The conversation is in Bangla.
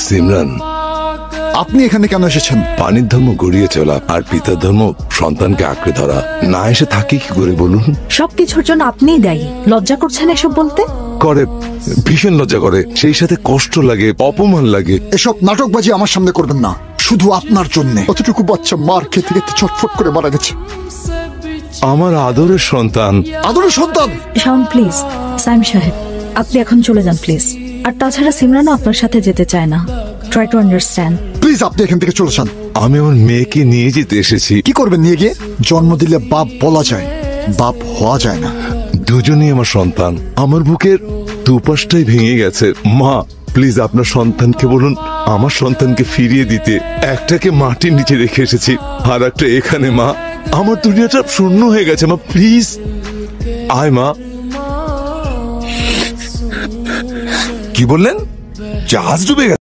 সিমরান, আপনি এখানে কেন এসেছেন? পানির ধর্ম গড়িয়ে চলা আর পিতার ধর্ম সন্তানকে আঁকড়ে ধরা। না এসে থাকি কি করে বলুন? সবকিছুর জন্য আপনিই দায়ী। লজ্জা করছেন এসব বলতে? করে, ভীষণ লজ্জা করে, সেই সাথে কষ্ট লাগে, অপমান লাগে। এসব নাটকবাজি আমার সামনে করবেন না। শুধু আপনার জন্য অতটুকু বাচ্চা মার খেতে খেতে ছটফট করে মারা গেছে। আমার আদরের সন্তান। আদরের সন্তান? শাওন প্লিজ। সাইম সাহেব, আপনি এখন চলে যান প্লিজ। আর তাছাড়া সিমরানও আপনার সাথে যেতে চায় না। Try to understand. প্লিজ আপনি এখান থেকে চলে যান। আমি আমার মেয়েকে নিয়ে যেতে এসেছি। কি করবেন নিয়ে গিয়ে? জন্ম দিলে বাপ বলা যায়, বাপ হওয়া যায় না। দুজনেই আমার সন্তান। আমার বুকের দুপাশটাই ভেঙে গেছে। মা প্লিজ আপনার সন্তানকে বলুন আমার সন্তানকে ফিরিয়ে দিতে। একটাকে মাটির নিচে রেখে এসেছি, আর একটা এখানে। মা, আমার দুনিয়াটা শূন্য হয়ে গেছে। মা প্লিজ আয়। মা, কি বললেন? জাহাজ ডুবে গেছে?